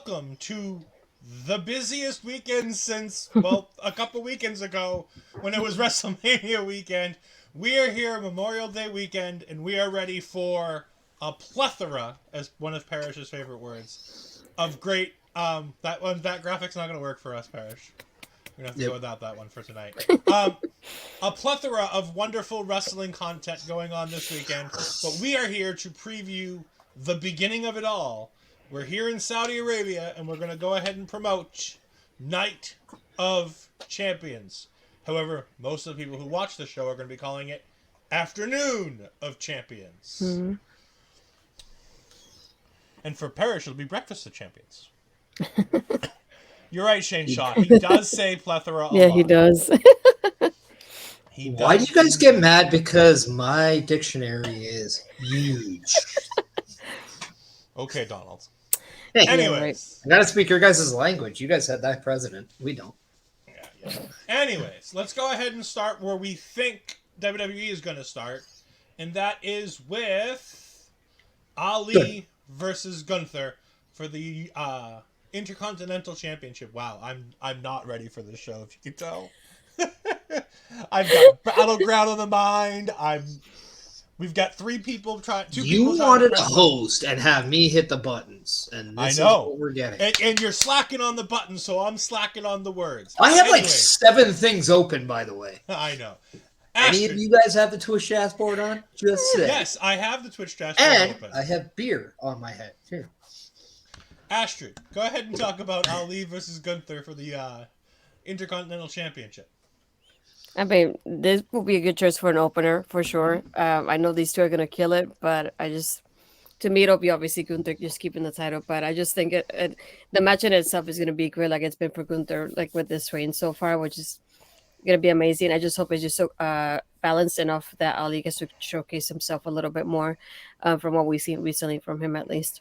welcome to the busiest weekend since, well, a couple weekends ago when it was WrestleMania weekend. We are here Memorial Day weekend, and we are ready for a plethora, as one of Parrish's favorite words, of great. That graphic's not going to work for us, Parrish. We're going to have to go without that one for tonight. A plethora of wonderful wrestling content going on this weekend, but we are here to preview the beginning of it all. We're here in Saudi Arabia, and we're going to go ahead and promote Night of Champions. However, most of the people who watch the show are going to be calling it Afternoon of Champions. Mm-hmm. And for Parrish, it'll be Breakfast of Champions. You're right, Shane Shaw. He does say plethora a lot. Yeah, he does. Why do you guys get mad? Because my dictionary is huge. Okay, Donald. Hey, anyways. I gotta speak your guys' language. You guys had that president. We don't. Yeah. Anyways, let's go ahead and start where we think WWE is going to start. And that is with Ali versus Gunther for the Intercontinental Championship. Wow, I'm not ready for this show, if you can tell. I've got Battleground on the mind. We've got three people trying. You wanted a host and have me hit the buttons, and this is what we're getting. And you're slacking on the buttons, so I'm slacking on the words. I have like 7 things open, by the way. I know. Any of you guys have the Twitch dashboard on? Just say. Yes, I have the Twitch dashboard open. I have beer on my head. Here. Astrid, go ahead and talk about Ali versus Gunther for the Intercontinental Championship. I mean, this will be a good choice for an opener, for sure. I know these two are going to kill it, but to me, it'll be obviously Gunther just keeping the title. But I just think the match in itself is going to be great, like it's been for Gunther, like with this reign so far, which is going to be amazing. I just hope it's just so balanced enough that Ali gets to showcase himself a little bit more from what we've seen recently from him, at least.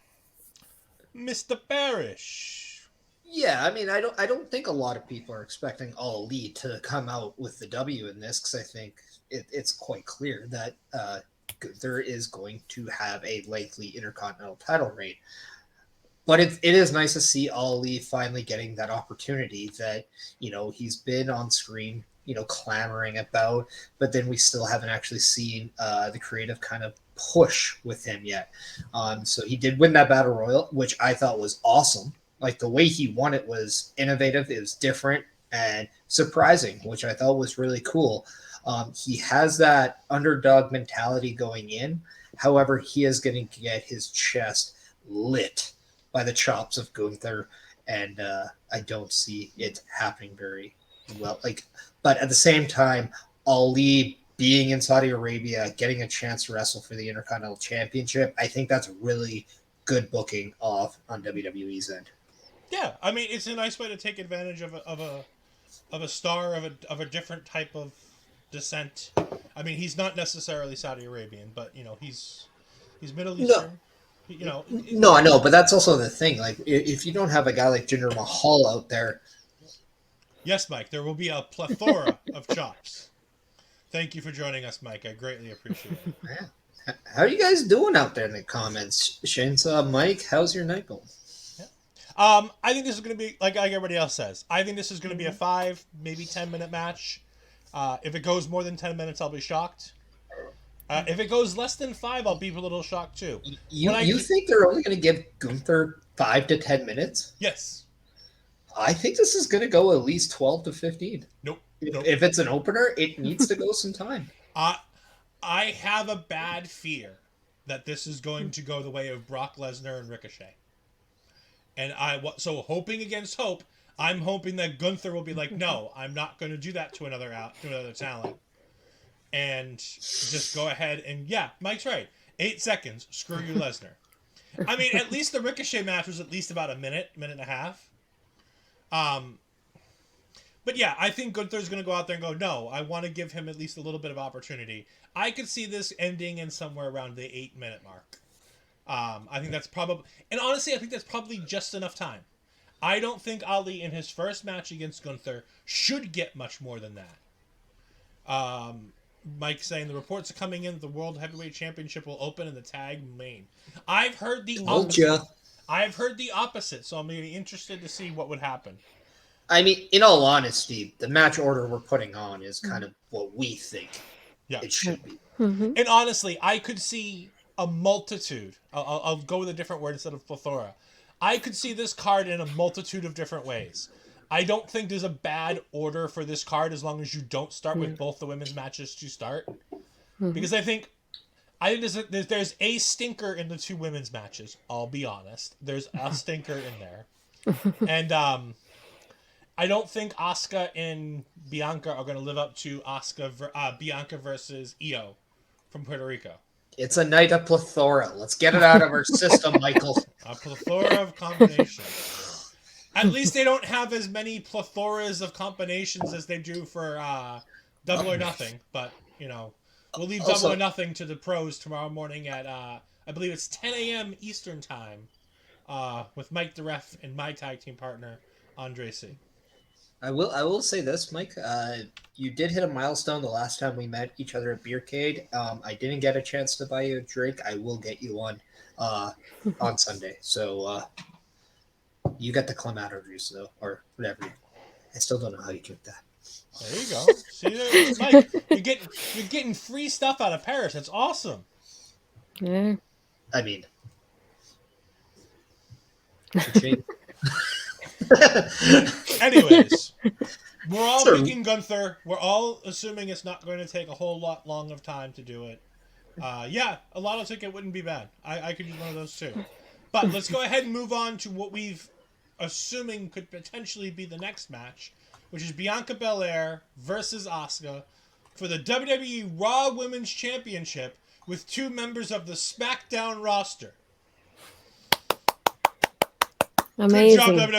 Mr. Parrish. Yeah, I mean, I don't think a lot of people are expecting Ali to come out with the W in this, because I think it's quite clear that Gunther is going to have a likely Intercontinental title reign. But it is nice to see Ali finally getting that opportunity that, he's been on screen, clamoring about, but then we still haven't actually seen the creative kind of push with him yet. So he did win that Battle Royal, which I thought was awesome. Like, the way he won it was innovative, it was different and surprising, which I thought was really cool. He has that underdog mentality going in. However, he is going to get his chest lit by the chops of Gunther, and I don't see it happening very well. But at the same time, Ali being in Saudi Arabia, getting a chance to wrestle for the Intercontinental Championship, I think that's really good booking on WWE's end. Yeah, I mean, it's a nice way to take advantage of a star of a different type of descent. I mean, he's not necessarily Saudi Arabian, but he's Middle Eastern. No, I know, but that's also the thing. Like, if you don't have a guy like Jinder Mahal out there. Yes, Mike, there will be a plethora of chops. Thank you for joining us, Mike. I greatly appreciate it. Yeah. How are you guys doing out there in the comments? Shanesaw, Mike, how's your night going? I think this is going to be, like everybody else says, I think this is going to be a 5, maybe 10-minute match. If it goes more than 10 minutes, I'll be shocked. If it goes less than 5, I'll be a little shocked too. You think they're only going to give Gunther 5 to 10 minutes? Yes. I think this is going to go at least 12 to 15. Nope. If it's an opener, it needs to go some time. I have a bad fear that this is going to go the way of Brock Lesnar and Ricochet. And so hoping against hope, I'm hoping that Gunther will be like, no, I'm not going to do that to another talent. And just go ahead and, yeah, Mike's right. 8 seconds, screw you, Lesnar. I mean, at least the Ricochet match was at least about a minute and a half. But yeah, I think Gunther's going to go out there and go, no, I want to give him at least a little bit of opportunity. I could see this ending in somewhere around the 8-minute mark. I think that's probably, and honestly, I think that's probably just enough time. I don't think Ali in his first match against Gunther should get much more than that. Mike saying the reports are coming in that the World Heavyweight Championship will open in the tag main. I've heard the opposite. I've heard the opposite, so I'm going to be interested to see what would happen. I mean, in all honesty, the match order we're putting on is kind of what we think it should be. Mm-hmm. And honestly, I could see a multitude. I'll go with a different word instead of plethora. I could see this card in a multitude of different ways. I don't think there's a bad order for this card as long as you don't start with both the women's matches to start. Because I think there's a stinker in the two women's matches. I'll be honest. There's a stinker in there. And I don't think Asuka and Bianca are going to live up to Bianca versus Io from Puerto Rico. It's a night of plethora. Let's get it out of our system, Michael. A plethora of combinations. At least they don't have as many plethoras of combinations as they do for Double or Nothing. But, we'll leave Double or Nothing to the pros tomorrow morning at, I believe it's 10 a.m. Eastern Time with Mike the Ref and my tag team partner, Andre C. I will say this, Mike. You did hit a milestone the last time we met each other at Beercade. I didn't get a chance to buy you a drink. I will get you one on Sunday. So you got the Clamato juice, though, or whatever. I still don't know how you drink that. There you go. See, Mike, you're getting free stuff out of Paris. That's awesome. Yeah. I mean, anyways, we're all picking Gunther. We're all assuming it's not going to take a whole lot long of time to do it. Yeah, a lotto ticket wouldn't be bad. I could use one of those too. But let's go ahead and move on to what we've assuming could potentially be the next match, which is Bianca Belair versus Asuka for the WWE Raw Women's Championship with two members of the SmackDown roster. Amazing. Good job,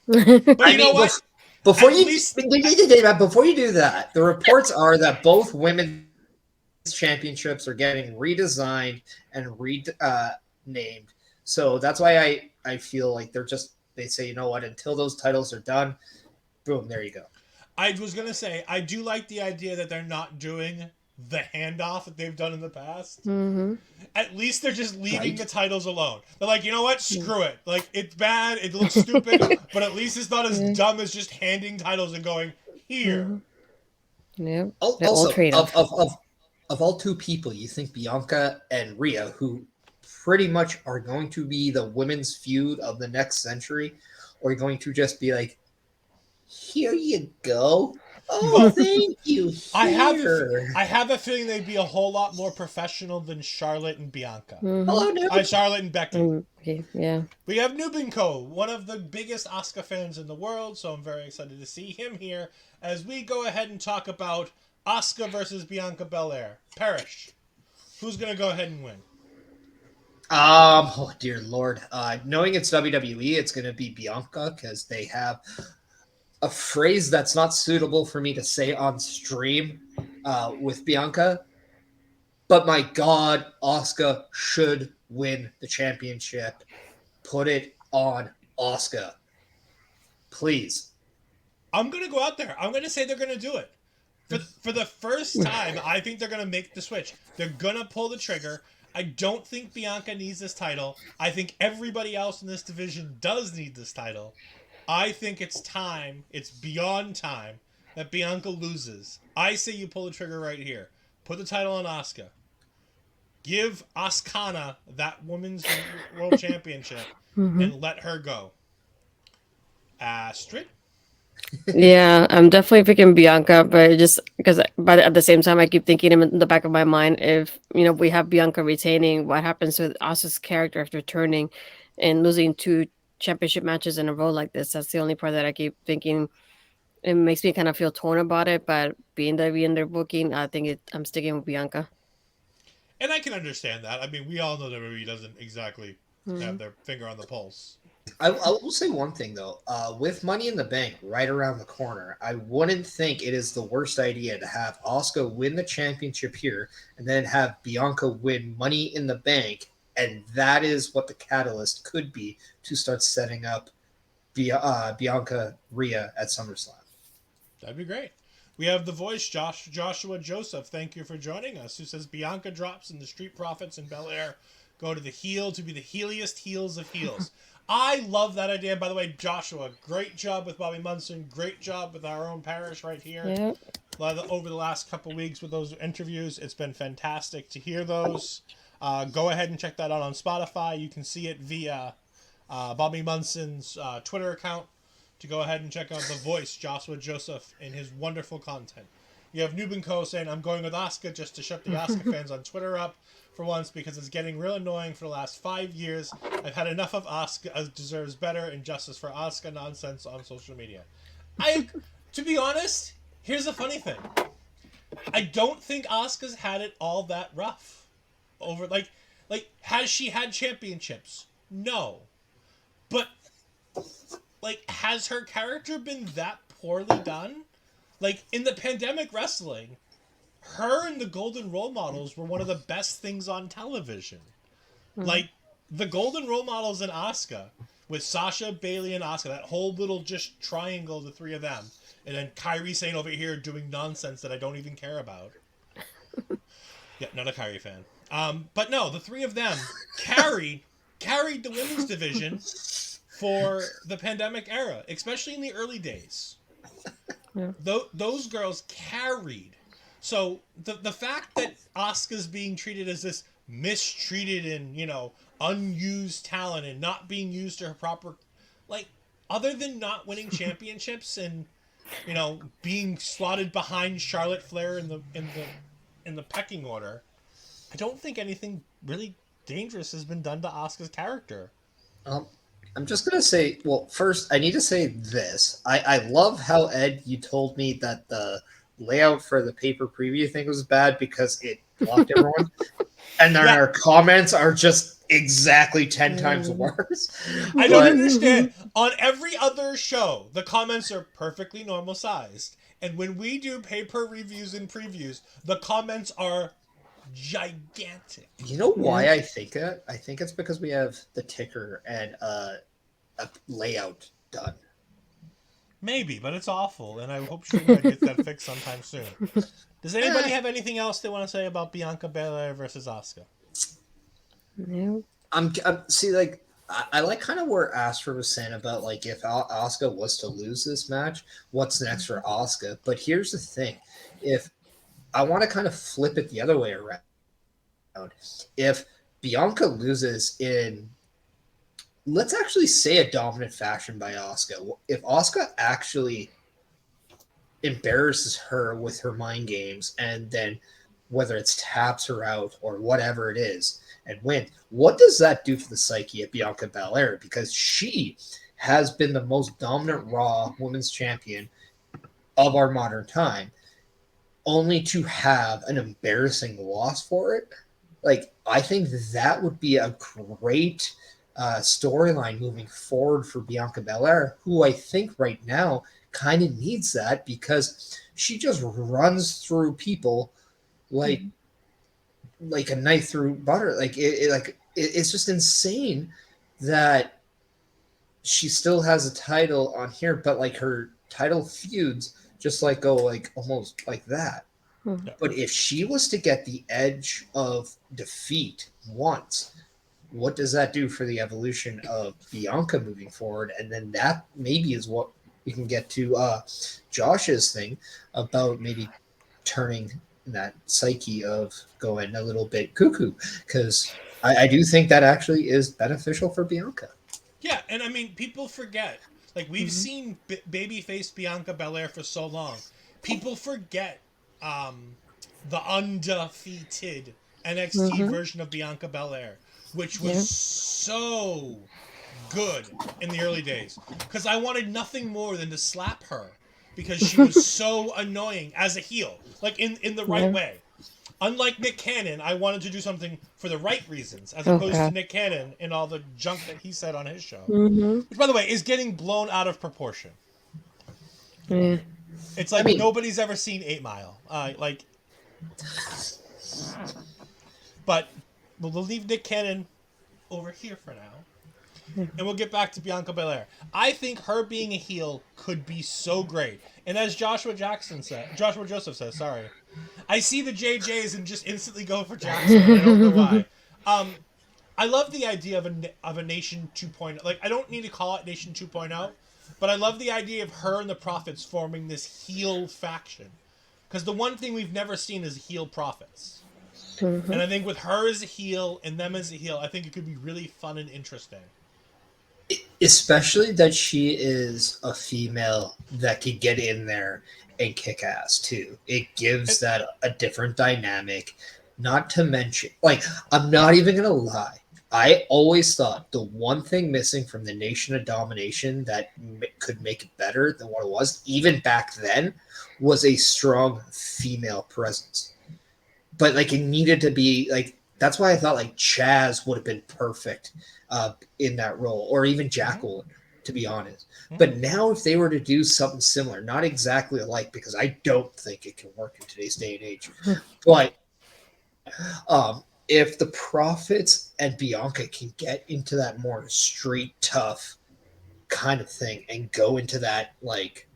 WWE. But you know what? Before you do that, the reports are that both women's championships are getting redesigned and renamed. So that's why I feel like they say, you know what, until those titles are done, boom, there you go. I was going to say, I do like the idea that they're not doing the handoff that they've done in the past. Mm-hmm. At least they're just leaving the titles alone. They're like, you know what? Screw it. Like, it's bad. It looks stupid. But at least it's not as dumb as just handing titles and going, here. Mm-hmm. Yeah. Also, of all two people, you think Bianca and Rhea, who pretty much are going to be the women's feud of the next century, are going to just be like, here you go. Oh, thank you. I have a feeling they'd be a whole lot more professional than Charlotte and Bianca. Mm-hmm. Hello, Noob. Charlotte and Becky. Okay, yeah. We have Nubinko, one of the biggest Asuka fans in the world, so I'm very excited to see him here as we go ahead and talk about Asuka versus Bianca Belair. Parrish, who's going to go ahead and win? Oh, dear Lord. Knowing it's WWE, it's going to be Bianca because they have a phrase that's not suitable for me to say on stream with Bianca. But my God, Asuka should win the championship. Put it on Asuka. Please. I'm going to go out there. I'm going to say they're going to do it. For the first time, I think they're going to make the switch. They're going to pull the trigger. I don't think Bianca needs this title. I think everybody else in this division does need this title. I think it's time, it's beyond time, that Bianca loses. I say you pull the trigger right here. Put the title on Asuka. Give Asuka that Women's World Championship and let her go. Astrid? Yeah, I'm definitely picking Bianca, but at the same time, I keep thinking in the back of my mind, if we have Bianca retaining, what happens with Asuka's character after turning and losing two championship matches in a row like this? That's the only part that I keep thinking. It makes me kind of feel torn about it, but being that we in their booking, I'm sticking with Bianca. And I can understand that. I mean, we all know that WWE doesn't exactly have their finger on the pulse. I will say one thing, though. With Money in the Bank right around the corner, I wouldn't think it is the worst idea to have Asuka win the championship here and then have Bianca win Money in the Bank. And that is what the catalyst could be to start setting up Bianca Rhea at SummerSlam. That'd be great. We have the voice, Joshua Joseph. Thank you for joining us. Who says Bianca drops and the Street Profits and Belair go to the heel to be the heeliest heels of heels. I love that idea. By the way, Joshua, great job with Bobby Munson. Great job with our own parish right here. Yeah. Over the last couple weeks with those interviews. It's been fantastic to hear those. Go ahead and check that out on Spotify. You can see it via Bobby Munson's Twitter account. To go ahead and check out the voice, Joshua Joseph, and his wonderful content. You have Noob and Co. saying, I'm going with Asuka just to shut the Asuka fans on Twitter up for once because it's getting real annoying for the last 5 years. I've had enough of Asuka deserves better and justice for Asuka nonsense on social media. To be honest, here's the funny thing. I don't think Asuka's had it all that rough. Has she had championships? No. But has her character been that poorly done? In the pandemic wrestling, her and the Golden Role Models were one of the best things on television. The Golden Role Models and Asuka, with Sasha, Bayley, and Asuka, that whole little just triangle, the three of them, and then Kairi Sane over here doing nonsense that I don't even care about. Yeah, not a Kairi fan. But no, the three of them carried the women's division for the pandemic era, especially in the early days. Yeah. Those girls carried. So the fact that Asuka's being treated as this mistreated and, unused talent and not being used to her proper, other than not winning championships and, being slotted behind Charlotte Flair in the pecking order, I don't think anything really dangerous has been done to Asuka's character. I'm just going to say, well, first, I need to say this. I love how, Ed, you told me that the layout for the paper preview thing was bad because it blocked everyone. And then our comments are just exactly 10 times worse. I don't understand. On every other show, the comments are perfectly normal sized. And when we do paper reviews and previews, the comments are gigantic. You know why I think that? I think it's because we have the ticker and a layout done. Maybe, but it's awful, and I hope Shula gets that fixed sometime soon. Does anybody have anything else they want to say about Bianca Belair versus Asuka? No. I like kind of where Astrid was saying about if Asuka was to lose this match, what's next for Asuka? But here's the thing: if I want to kind of flip it the other way around, if Bianca loses in, let's actually say, a dominant fashion by Asuka, if Asuka actually embarrasses her with her mind games and then whether it's taps her out or whatever it is and win, what does that do for the psyche of Bianca Belair? Because she has been the most dominant Raw Women's Champion of our modern time, only to have an embarrassing loss for it. I think that would be a great storyline moving forward for Bianca Belair, who I think right now kind of needs that because she just runs through people like a knife through butter. It's just insane that she still has a title on here, but her title feuds just go almost like that. But if she was to get the edge of defeat once, what does that do for the evolution of Bianca moving forward? And then that maybe is what we can get to Josh's thing about maybe turning that psyche of going a little bit cuckoo, because I do think that actually is beneficial for Bianca. Yeah, and I mean, people forget. We've seen babyface Bianca Belair for so long. People forget the undefeated NXT version of Bianca Belair, which was so good in the early days. Because I wanted nothing more than to slap her because she was so annoying as a heel, in the right way. Unlike Nick Cannon, I wanted to do something for the right reasons, as opposed to Nick Cannon and all the junk that he said on his show. Which, by the way, is getting blown out of proportion. Yeah. It's nobody's ever seen 8 Mile. But we'll leave Nick Cannon over here for now. And we'll get back to Bianca Belair. I think her being a heel could be so great. And as Joshua Joseph says, sorry. I see the JJs and just instantly go for Jackson. I don't know why. I love the idea of a Nation 2.0. Like, I don't need to call it Nation 2.0, but I love the idea of her and the Profits forming this heel faction. Because the one thing we've never seen is heel Profits. Mm-hmm. And I think with her as a heel and them as a heel, I think it could be really fun and interesting. Especially that she is a female that could get in there and kick ass too. It gives that a different dynamic. Not to mention, like, I'm not even gonna lie. I always thought the one thing missing from the Nation of Domination that could make it better than what it was, even back then, was a strong female presence. But like, it needed to be like. That's why I thought like Chaz would have been perfect in that role, or even Jacqueline, to be honest. But now, if they were to do something similar, not exactly alike, because I don't think it can work in today's day and age, but if the Profits and Bianca can get into that more street tough kind of thing and go into that, like,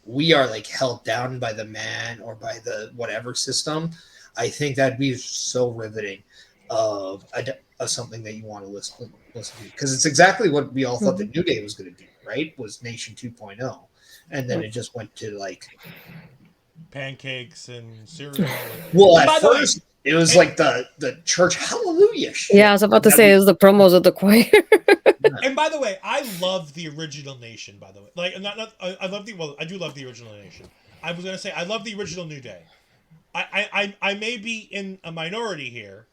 we are like held down by the man or by the whatever system, I think that'd be so riveting of something that you want to listen to, because it's exactly what we all thought the New Day was going to do, right? Was Nation 2.0, and then it just went to like pancakes and cereal. Well, at first it was like the church hallelujah shit. Yeah, I was about to say it was the promos of the choir. And by the way, I love the original Nation. By the way, like I love I do love the original Nation. I was gonna say I love the original New Day. I may be in a minority here,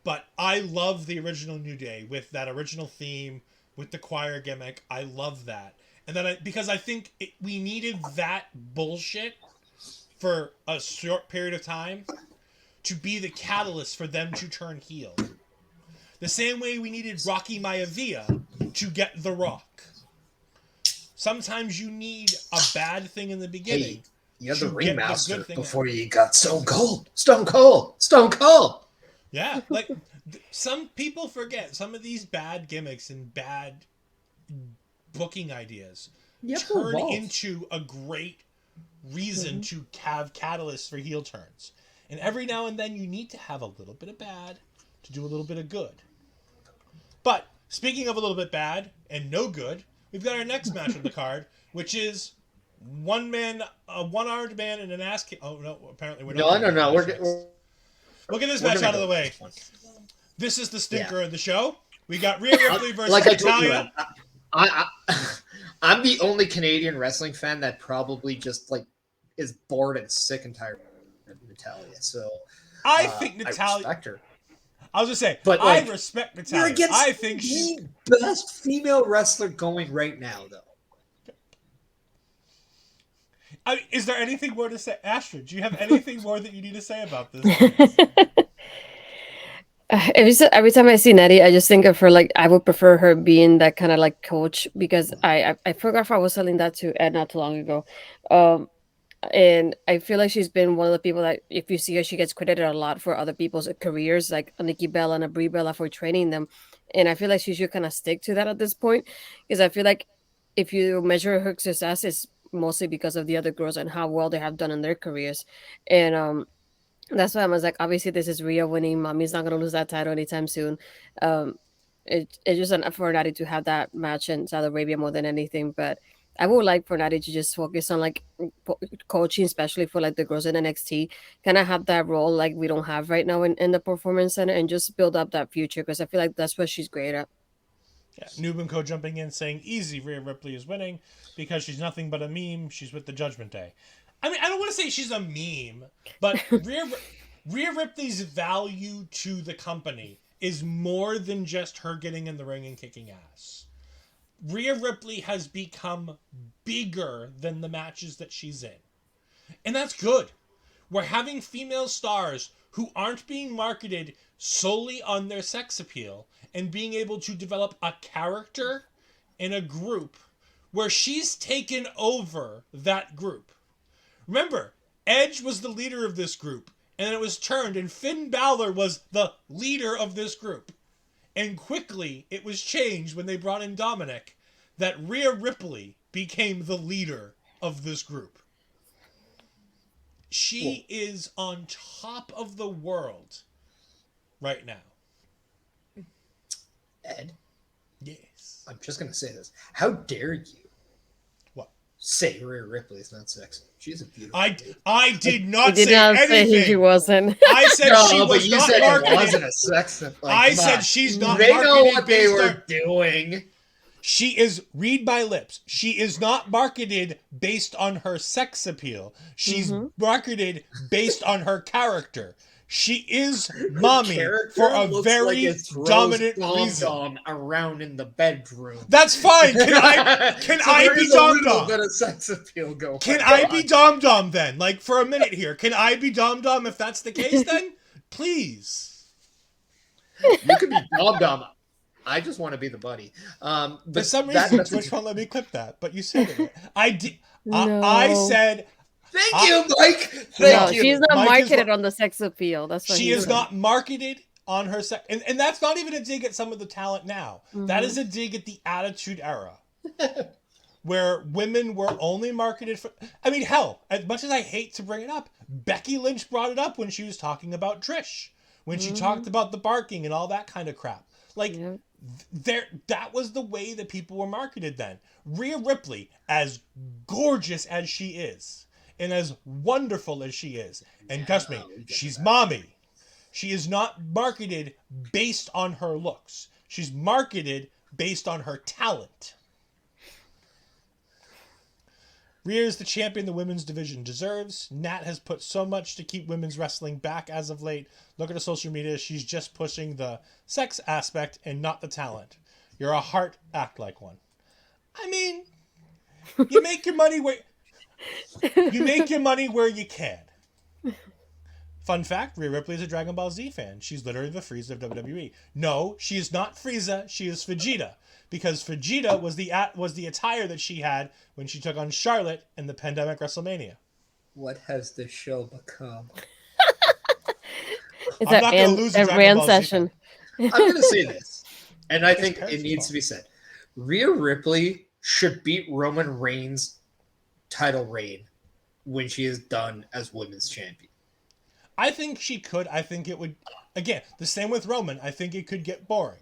but I love the original New Day with that original theme, with the choir gimmick. I love that. And then because I think we needed that bullshit for a short period of time to be the catalyst for them to turn heel. The same way we needed Rocky Maivia to get The Rock. Sometimes you need a bad thing in the beginning. Hey. You're the ringmaster before you got Stone Cold. Yeah, like some people forget some of these bad gimmicks and bad booking ideas turn into a great reason to have catalysts for heel turns. And every now and then you need to have a little bit of bad to do a little bit of good. But speaking of a little bit bad and no good, we've got our next match on the card, which is one one-armed man and an ass kick. Oh no! Apparently we're not. No. We'll get this match out of the way. This is the stinker of the show. We got Rhea Ripley versus Natalya. I'm the only Canadian wrestling fan that probably just like is bored and sick and tired of Natalya. So I think Natalya. I respect her. I was gonna say, but like, I respect Natalya. I think she's the best female wrestler going right now, though. Is there anything more to say? Astrid, do you have anything more that you need to say about this? Every time I see Nettie, I just think of her like I would prefer her being that kind of like coach, because I forgot if I was telling that to Ed not too long ago. And I feel like she's been one of the people that if you see her, she gets credited a lot for other people's careers, like Nikki Bella and Brie Bella for training them. And I feel like she should kind of stick to that at this point, because I feel like if you measure her success, it's mostly because of the other girls and how well they have done in their careers. And that's why I was like, obviously this is Rhea winning. Mommy's not going to lose that title anytime soon. It's just enough for Natty to have that match in Saudi Arabia more than anything. But I would like for Natty to just focus on like coaching, especially for like the girls in NXT, kind of have that role like we don't have right now in the Performance Center, and just build up that future, because I feel like that's what she's great at. Yeah, Noob and Co jumping in saying easy, Rhea Ripley is winning because she's nothing but a meme. She's with the Judgment Day. I mean, I don't want to say she's a meme, but Rhea Ripley's value to the company is more than just her getting in the ring and kicking ass. Rhea Ripley has become bigger than the matches that she's in. And that's good. We're having female stars who aren't being marketed solely on their sex appeal and being able to develop a character in a group where she's taken over that group. Remember, Edge was the leader of this group, and then it was turned, and Finn Balor was the leader of this group. And quickly, it was changed when they brought in Dominic, that Rhea Ripley became the leader of this group. She is on top of the world right now. Ed, Yes. I'm just gonna say this. How dare you? What? Say Rhea Ripley is not sexy. She's a beautiful. I did not He did say not anything. say she wasn't. I said she No, but was you not said marketed. it wasn't a sex. Like, I come said on. she's not They marketed know what they based were on. doing. She is, read my lips, she is not marketed based on her sex appeal. She's marketed based on her character. She is mommy Character for a looks very like it throws dominant Dom reason. Dom around in the bedroom. That's fine. Can I there be is Dom a little Dom? bit of sex appeal going Can on. I be Dom Dom then? Like, for a minute here. Can I be Dom Dom if that's the case then? Please. You could be Dom Dom. I just want to be the buddy. But For some reason, Twitch won't let me clip that, but you said it. I did. No. I said Thank you, Mike. No, Thank you. she's not Mike is marketed on the sex appeal. That's what she he is said. not marketed on her sex, and that's not even a dig at some of the talent now. That is a dig at the Attitude Era, where women were only marketed for. I mean, hell, as much as I hate to bring it up, Becky Lynch brought it up when she was talking about Trish, when she talked about the barking and all that kind of crap. Like, that was the way that people were marketed then. Rhea Ripley, as gorgeous as she is, and as wonderful as she is, and trust me, she's mommy. She is not marketed based on her looks. She's marketed based on her talent. Rhea is the champion the women's division deserves. Nat has put so much to keep women's wrestling back as of late. Look at her social media. She's just pushing the sex aspect and not the talent. You're a heart, act like one. I mean, you make your money where you can. Fun fact, Rhea Ripley is a Dragon Ball Z fan. She's literally the Frieza of WWE. No, she is not Frieza. She is Vegeta. Because Vegeta was the attire that she had when she took on Charlotte in the pandemic WrestleMania. What has this show become? It's I'm not going to lose a a Dragon rant Ball Z session. I'm going to say this, and I think parents' it needs fault. to be said. Rhea Ripley should beat Roman Reigns' title reign when she is done as women's champion. I think she could. I think it would. Again, the same with Roman. I think it could get boring.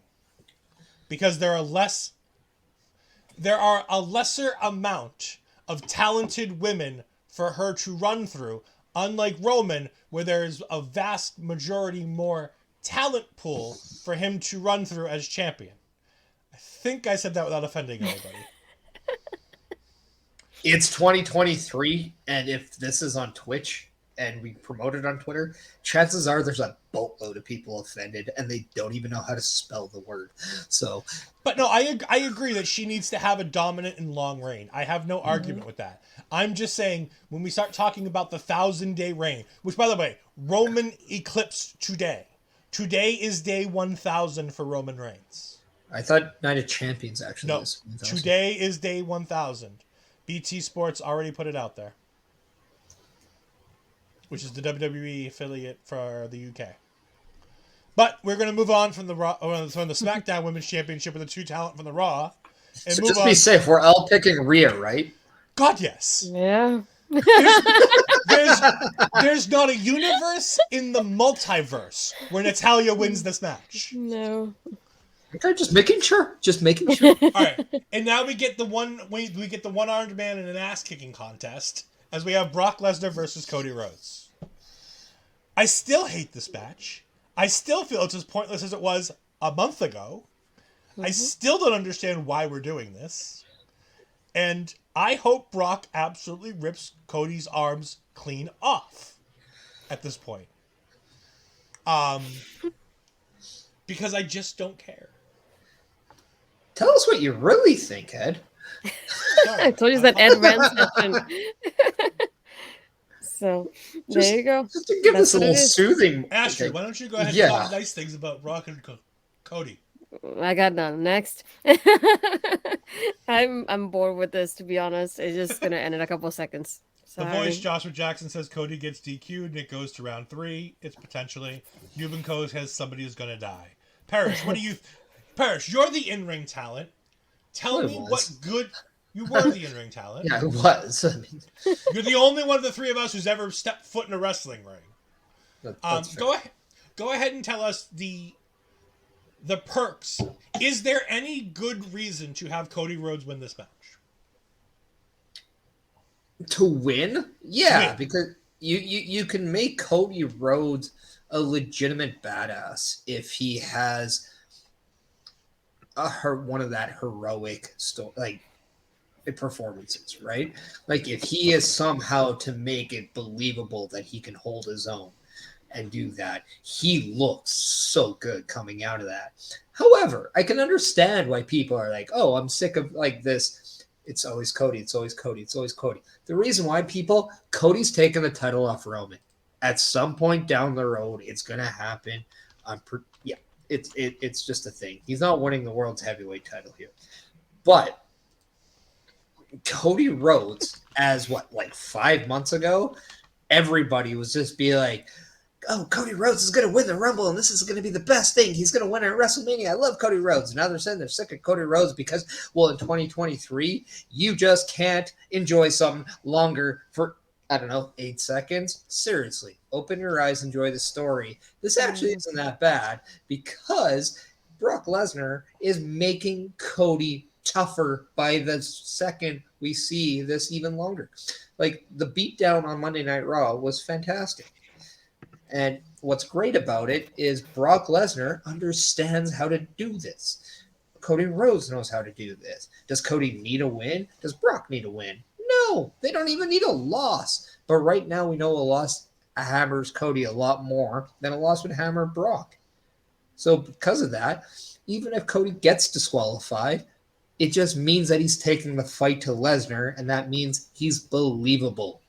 Because there are a lesser amount of talented women for her to run through, unlike Roman, where there is a vast majority more talent pool for him to run through as champion. I think I said that without offending anybody. It's 2023, and if this is on Twitch and we promote it on Twitter, chances are there's a boatload of people offended, and they don't even know how to spell the word. So, But no, I agree that she needs to have a dominant and long reign. I have no argument with that. I'm just saying, when we start talking about the 1,000-day reign, which, by the way, Roman eclipsed today. Today is day 1,000 for Roman Reigns. I thought Night of Champions actually No, was 1,000. today is day 1,000. BT Sports already put it out there, which is the WWE affiliate for the UK. But we're going to move on from the SmackDown Women's Championship with the two talent from the Raw. And So move just on. be safe. We're all picking Rhea, right? God, yes. Yeah. There's not a universe in the multiverse where Natalya wins this match. No. Okay, just making sure. Just making sure. All right, and now we get the one-armed man in an ass-kicking contest as we have Brock Lesnar versus Cody Rhodes. I still hate this match. I still feel it's as pointless as it was a month ago. I still don't understand why we're doing this. And I hope Brock absolutely rips Cody's arms clean off at this point. Because I just don't care. Tell us what you really think, Ed. I told you that Ed rant session. So there you go. Just to give That's us a what it little is. soothing. Astrid, Okay. why don't you go ahead and Yeah. talk nice things about Brock and Cody? I got none. Next. I'm bored with this, to be honest. It's just gonna end in a couple seconds. The Sorry. voice Joshua Jackson says Cody gets DQ'd and it goes to round 3. It's potentially Cuban Code has somebody who's gonna die. Parrish, what do you? Parrish, you're the in-ring talent. Tell I me was. what good you were the in-ring talent. Yeah, it was. I mean, You're the only one of the three of us who's ever stepped foot in a wrestling ring. that's fair. Go ahead and tell us the the perks. Is there any good reason to have Cody Rhodes win this match? To win? Yeah, win. because you can make Cody Rhodes a legitimate badass if he has one of that heroic performances, right? Like if he is somehow to make it believable that he can hold his own and do that, he looks so good coming out of that. However, I can understand why people are like, oh, I'm sick of like this. It's always Cody. It's always Cody. It's always Cody. The reason why Cody's taking the title off Roman. At some point down the road, it's going to happen. It's just a thing. He's not winning the world's heavyweight title here. But Cody Rhodes, as like 5 months ago, everybody was just be like, oh, Cody Rhodes is going to win the Rumble, and this is going to be the best thing. He's going to win at WrestleMania. I love Cody Rhodes. Now they're saying they're sick of Cody Rhodes because, well, in 2023, you just can't enjoy something longer for, 8 seconds. Seriously, open your eyes, enjoy the story. This actually isn't that bad because Brock Lesnar is making Cody tougher by the second we see this even longer. Like, the beatdown on Monday Night Raw was fantastic. And what's great about it is Brock Lesnar understands how to do this. Cody Rhodes knows how to do this. Does Cody need a win? Does Brock need a win? No, they don't even need a loss. But right now we know a loss hammers Cody a lot more than a loss would hammer Brock. So because of that, even if Cody gets disqualified, it just means that he's taking the fight to Lesnar, and that means he's believable.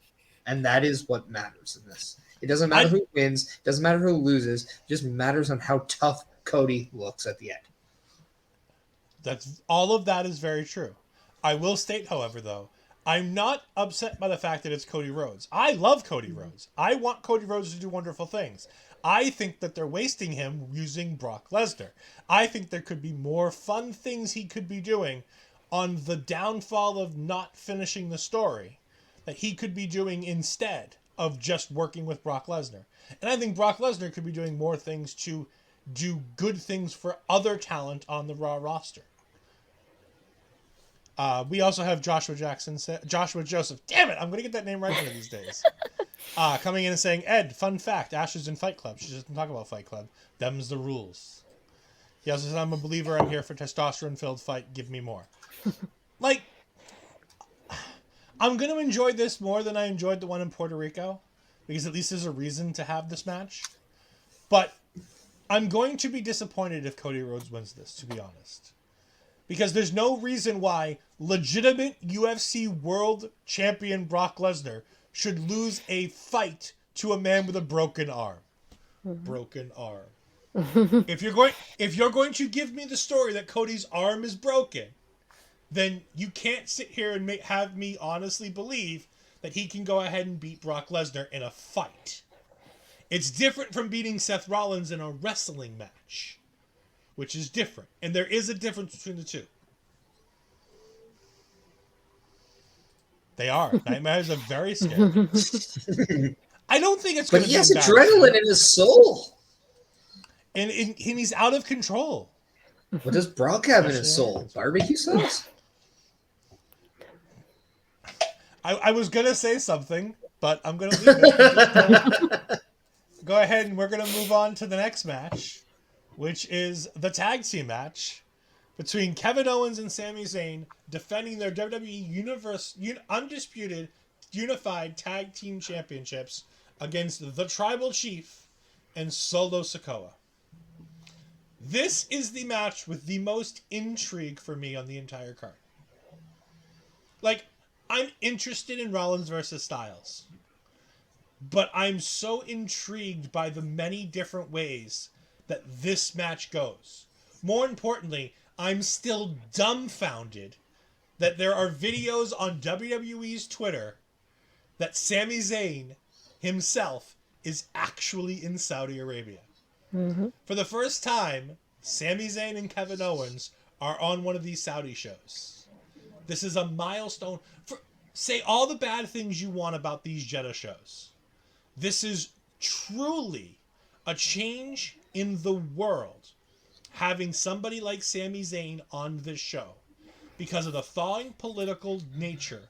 And that is what matters in this. It doesn't matter who wins. It doesn't matter who loses. It just matters on how tough Cody looks at the end. All of that is very true. I will state, however, though, I'm not upset by the fact that it's Cody Rhodes. I love Cody Rhodes. I want Cody Rhodes to do wonderful things. I think that they're wasting him using Brock Lesnar. I think there could be more fun things he could be doing on the downfall of not finishing the story that he could be doing instead of just working with Brock Lesnar. And I think Brock Lesnar could be doing more things to do good things for other talent on the Raw roster. We also have Joshua Joseph. Damn it, I'm going to get that name right one of these days. Coming in and saying, Ed, fun fact, Ash is in Fight Club. She doesn't talk about Fight Club. Them's the rules. He also says, I'm a believer. I'm here for testosterone-filled fight. Give me more. Like, I'm going to enjoy this more than I enjoyed the one in Puerto Rico, because at least there's a reason to have this match. But I'm going to be disappointed if Cody Rhodes wins this, to be honest. Because there's no reason why legitimate UFC World Champion Brock Lesnar should lose a fight to a man with a broken arm. Mm-hmm. Broken arm. If you're going to give me the story that Cody's arm is broken, then you can't sit here and have me honestly believe that he can go ahead and beat Brock Lesnar in a fight. It's different from beating Seth Rollins in a wrestling match, which is different. And there is a difference between the two. They are. Nightmares are very scary. I don't think it's going to be bad. But he has adrenaline in his soul. And he's out of control. What does Brock have in his soul? Barbecue sauce? I was going to say something, but I'm going to leave it. Go ahead, and we're going to move on to the next match, which is the tag team match between Kevin Owens and Sami Zayn defending their WWE Undisputed Unified Tag Team Championships against the Tribal Chief and Solo Sikoa. This is the match with the most intrigue for me on the entire card. Like, I'm interested in Rollins versus Styles, but I'm so intrigued by the many different ways that this match goes. More importantly, I'm still dumbfounded that there are videos on WWE's Twitter that Sami Zayn himself is actually in Saudi Arabia. Mm-hmm. For the first time, Sami Zayn and Kevin Owens are on one of these Saudi shows. This is a milestone. Say all the bad things you want about these Jeddah shows. This is truly a change in the world having somebody like Sami Zayn on this show because of the thawing political nature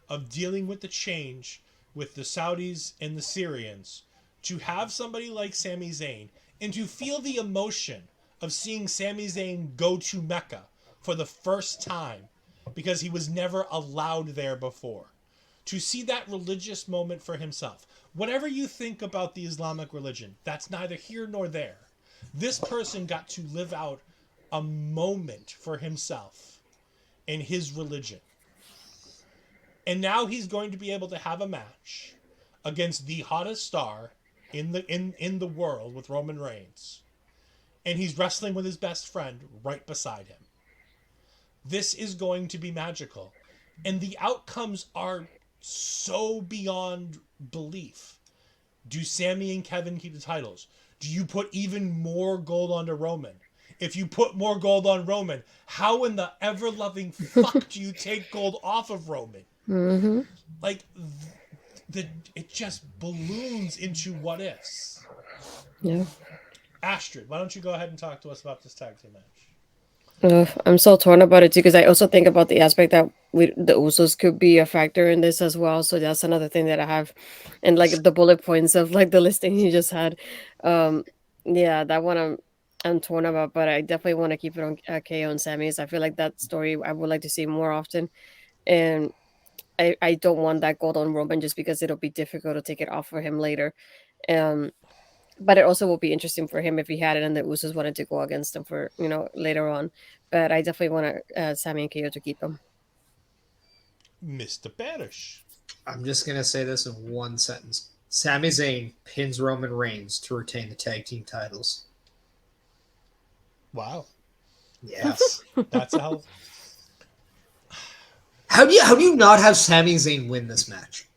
of dealing with the change with the Saudis and the Syrians, to have somebody like Sami Zayn and to feel the emotion of seeing Sami Zayn go to Mecca for the first time because he was never allowed there before. To see that religious moment for himself. Whatever you think about the Islamic religion, that's neither here nor there. This person got to live out a moment for himself in his religion. And now he's going to be able to have a match against the hottest star in the world with Roman Reigns. And he's wrestling with his best friend right beside him. This is going to be magical. And the outcomes are so beyond belief. Do Sami and Kevin keep the titles? Do you put even more gold onto Roman? If you put more gold on Roman, how in the ever-loving fuck do you take gold off of Roman? Mm-hmm. Like, it just balloons into what ifs. Yeah. Astrid, why don't you go ahead and talk to us about this tag team match? I'm so torn about it too, because I also think about the aspect that the Usos could be a factor in this as well. So that's another thing that I have, and like the bullet points of like the listing you just had. Um, yeah, that one I'm torn about, but I definitely want to keep it on KO and Sammy's. I feel like that story I would like to see more often, and I don't want that gold on Roman just because it'll be difficult to take it off for him later. Um, but it also will be interesting for him if he had it and the Usos wanted to go against him for, later on. But I definitely want Sammy and KO to keep him. Mr. Parrish. I'm just going to say this in one sentence. Sami Zayn pins Roman Reigns to retain the tag team titles. Wow. Yes. That's how... How do you not have Sami Zayn win this match?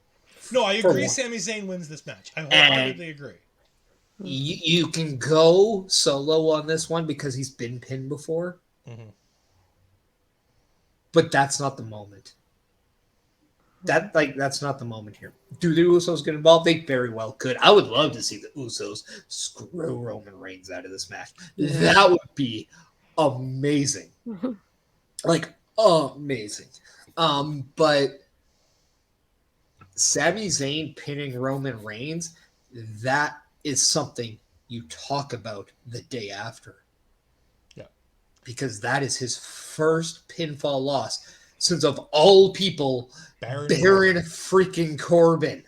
No, I agree Sami Zayn wins this match. I wholeheartedly agree. You can go solo on this one because he's been pinned before. Mm-hmm. But that's not the moment. That's not the moment here. Do the Usos get involved? They very well could. I would love to see the Usos screw Roman Reigns out of this match. That would be amazing. Like, amazing. But Sami Zayn pinning Roman Reigns, that is something you talk about the day after. Yeah. Because that is his first pinfall loss since, of all people, Baron freaking Corbin.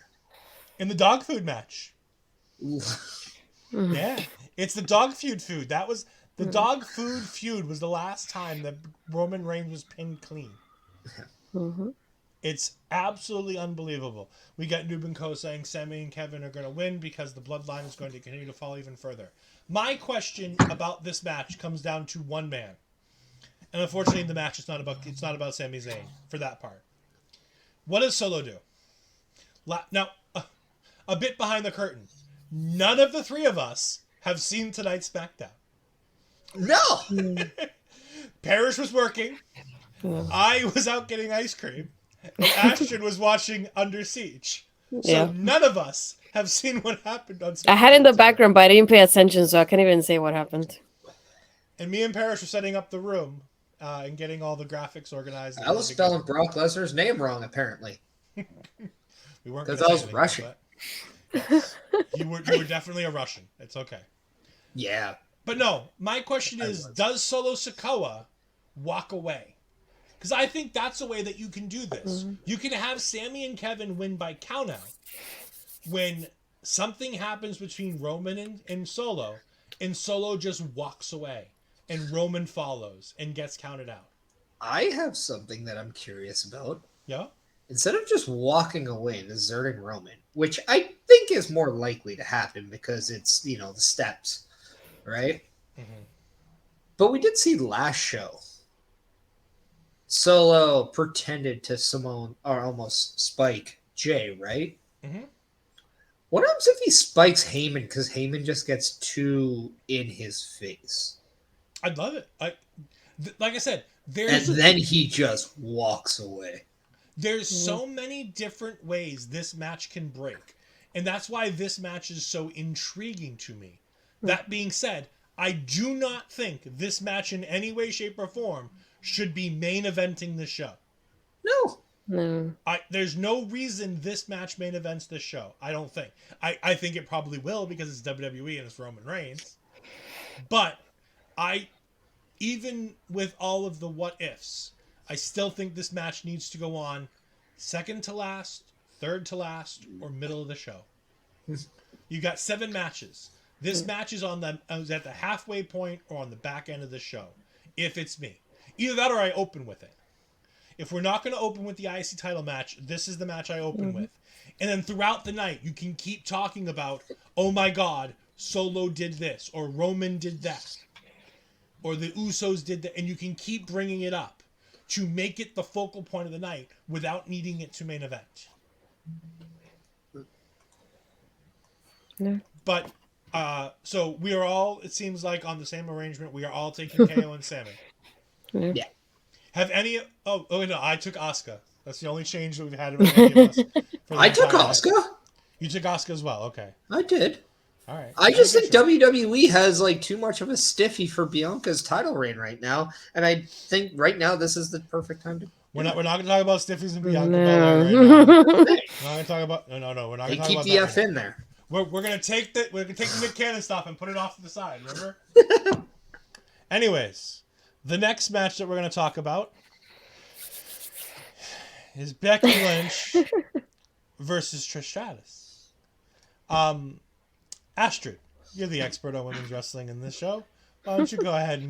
In the dog food match. Yeah. It's the dog food. That was the dog food feud was the last time that Roman Reigns was pinned clean. Mm-hmm. It's absolutely unbelievable. We got Noob & Co saying Sami and Kevin are going to win because the bloodline is going to continue to fall even further. My question about this match comes down to one man. And unfortunately, the match is not about Sami Zayn for that part. What does Solo do? Now, a bit behind the curtain. None of the three of us have seen tonight's SmackDown. No! Parrish was working. I was out getting ice cream. And Astrid was watching Under Siege. So none of us have seen what happened on SmackDown. I had it in the background, but I didn't pay attention, so I can't even say what happened. And me and Parrish were setting up the room and getting all the graphics organized. I was spelling Brock Lesnar's name wrong, apparently. We weren't because I was Russian. Yes. You were definitely a Russian. It's okay. Yeah. But no, my question is, does Solo Sikoa walk away? Because I think that's a way that you can do this. Mm-hmm. You can have Sami and Kevin win by countout when something happens between Roman and Solo just walks away, and Roman follows and gets counted out. I have something that I'm curious about. Yeah? Instead of just walking away and deserting Roman, which I think is more likely to happen because it's, the steps, right? Mm-hmm. But we did see last show. Solo pretended to Simone, or almost spike Jay, right? Mm-hmm. What happens if he spikes Heyman because Heyman just gets too in his face? I'd love it. Like I said, then he just walks away. There's so many different ways this match can break. And that's why this match is so intriguing to me. That being said, I do not think this match in any way, shape, or form should be main eventing the show. No. There's no reason this match main events this show. I don't think. I think it probably will because it's WWE and it's Roman Reigns. But even with all of the what ifs, I still think this match needs to go on second to last, third to last, or middle of the show. You got 7 matches. This match is at the halfway point or on the back end of the show. If it's me, either that or I open with it. If we're not going to open with the IC title match, this is the match I open with. And then throughout the night, you can keep talking about, oh my God, Solo did this, or Roman did that, or the Usos did that, and you can keep bringing it up to make it the focal point of the night without needing it to main event. No. But, so we are all, it seems like, on the same arrangement. We are all taking KO and Sammy. Yeah. Have any... Oh, no, I took Asuka. That's the only change that we've had with any of us. I took Asuka. You took Asuka as well, okay. I did. All right. I just think WWE has like too much of a stiffy for Bianca's title reign right now, and I think right now this is the perfect time to. We're not going to talk about stiffies and Bianca No. Belair right now. We're not going to talk about... No. We're not going to talk keep about the that F right in there. We're going to take the Nick Cannon stuff and put it off to the side, remember? Anyways, the next match that we're going to talk about is Becky Lynch versus Trish Stratus. Astrid, you're the expert on women's wrestling in this show. Why don't you go ahead and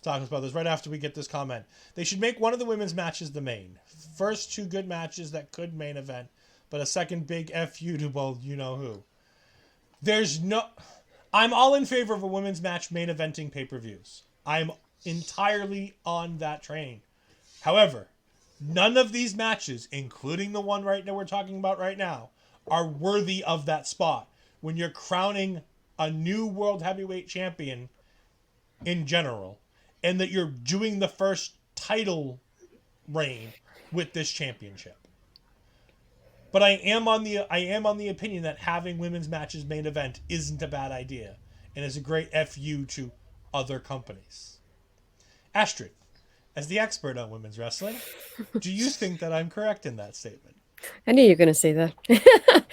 talk about this right after we get this comment. They should make one of the women's matches the main. First 2 good matches that could main event, but a second big FU to, well, you know who. I'm all in favor of a women's match main eventing pay-per-views. I'm entirely on that train. However, none of these matches, including the one right now we're talking about right now, are worthy of that spot when you're crowning a new world heavyweight champion in general, and that you're doing the first title reign with this championship. But I am on the opinion that having women's matches main event isn't a bad idea, and is a great FU to other companies. Astrid, as the expert on women's wrestling, do you think that I'm correct in that statement? I knew you were going to say that.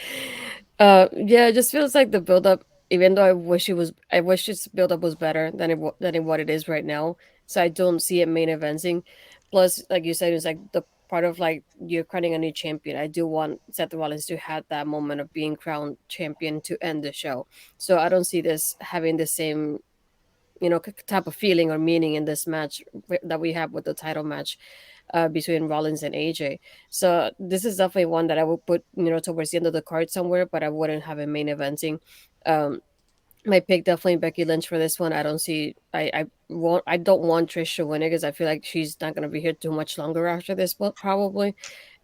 Yeah, it just feels like the build-up, even though I wish its build-up was better than what it is right now. So I don't see it main eventing. Plus, like you said, it's like the part of like you're crowning a new champion. I do want Seth Rollins to have that moment of being crowned champion to end the show. So I don't see this having the same, type of feeling or meaning in this match that we have with the title match between Rollins and AJ. So this is definitely one that I would put, towards the end of the card somewhere, but I wouldn't have a main eventing. My pick definitely Becky Lynch for this one. I don't want Trish to win it because I feel like she's not going to be here too much longer after this, probably.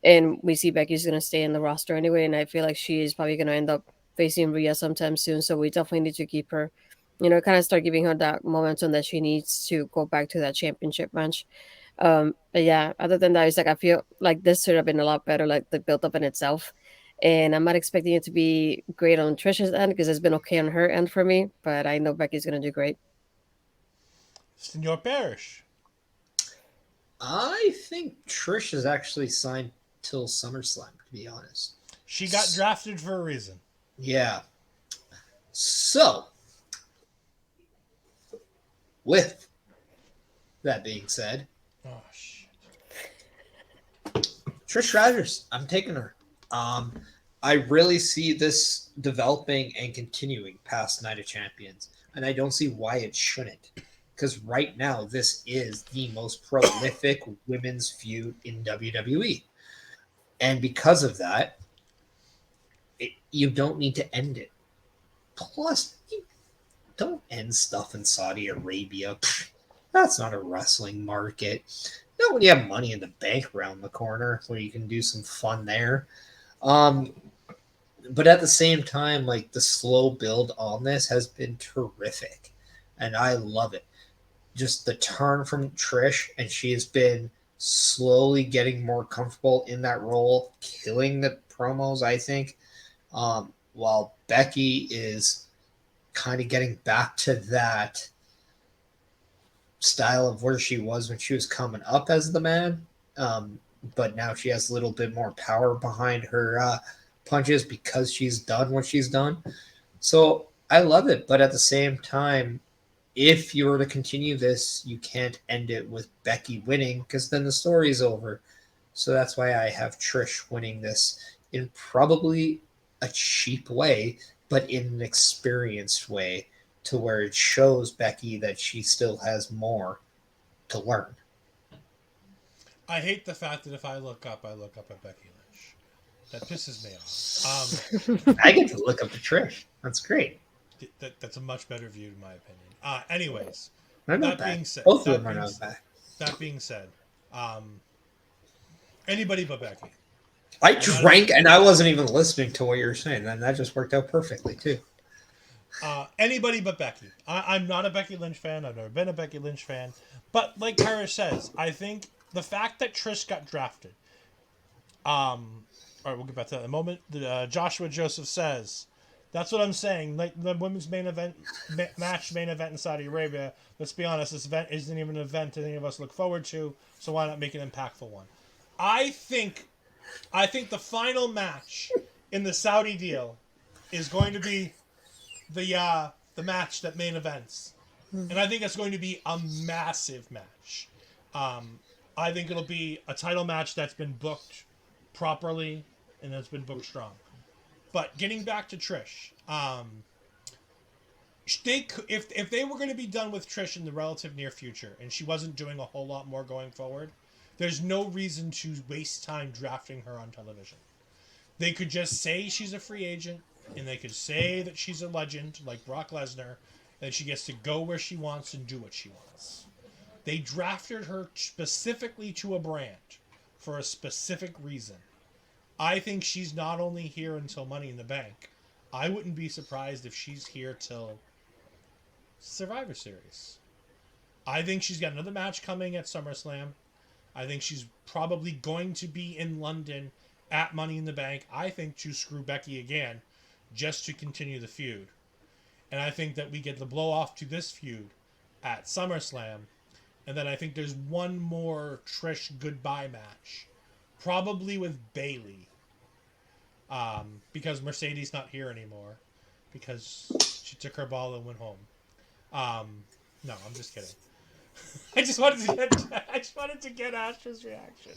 And we see Becky's going to stay in the roster anyway, and I feel like she is probably going to end up facing Rhea sometime soon. So we definitely need to keep her, kind of start giving her that momentum that she needs to go back to that championship match. But yeah, other than that, it's like I feel like this should have been a lot better, like the build up in itself. And I'm not expecting it to be great on Trish's end because it's been okay on her end for me. But I know Becky's going to do great. Senor Parrish. I think Trish is actually signed till SummerSlam, to be honest. She got drafted for a reason. Yeah. So, with that being said, Oh, shit. Trish Stratus, I'm taking her. I really see this developing and continuing past Night of Champions, and I don't see why it shouldn't. Because right now, this is the most prolific women's feud in WWE. And because of that, you don't need to end it. Plus, you don't end stuff in Saudi Arabia. That's not a wrestling market. Not when you have Money in the Bank around the corner where you can do some fun there. But at the same time, like the slow build on this has been terrific, and I love it. Just the turn from Trish, and she has been slowly getting more comfortable in that role, killing the promos, I think, while Becky is kind of getting back to that style of where she was when she was coming up as the man. But now she has a little bit more power behind her punches because she's done what she's done. So I love it. But at the same time, if you were to continue this, you can't end it with Becky winning because then the story's over. So that's why I have Trish winning this in probably a cheap way, but in an experienced way to where it shows Becky that she still has more to learn. I hate the fact that if I look up at Becky Lynch. That pisses me off. I get to look up to Trish. That's great. That's a much better view, in my opinion. Anyways, They're not that bad. being said, Both of them are not bad. That being said, anybody but Becky. I drank and I wasn't even listening to what you were saying, and that just worked out perfectly too. Anybody but Becky. I'm not a Becky Lynch fan. I've never been a Becky Lynch fan. But like Kara says, I think the fact that Trish got drafted. All right, we'll get back to that in a moment. Joshua Joseph says, that's what I'm saying. Like the women's main event in Saudi Arabia. Let's be honest, this event isn't even an event that any of us look forward to. So why not make an impactful one? I think the final match in the Saudi deal is going to be the match that main events, and I think it's going to be a massive match. I think it'll be a title match that's been booked properly and that's been booked strong. But getting back to Trish, if they were going to be done with Trish in the relative near future, and she wasn't doing a whole lot more going forward, there's no reason to waste time drafting her on television. They could just say she's a free agent, and they could say that she's a legend, like Brock Lesnar, and she gets to go where she wants and do what she wants. They drafted her specifically to a brand for a specific reason. I think she's not only here until Money in the Bank. I wouldn't be surprised if she's here till Survivor Series. I think she's got another match coming at SummerSlam. I think she's probably going to be in London at Money in the Bank. I think to screw Becky again, just to continue the feud. And I think that we get the blow off to this feud at SummerSlam. And then I think there's one more Trish goodbye match. Probably with Bayley. Because Mercedes not here anymore. Because she took her ball and went home. No, I'm just kidding. I just wanted to get Astrid's reaction.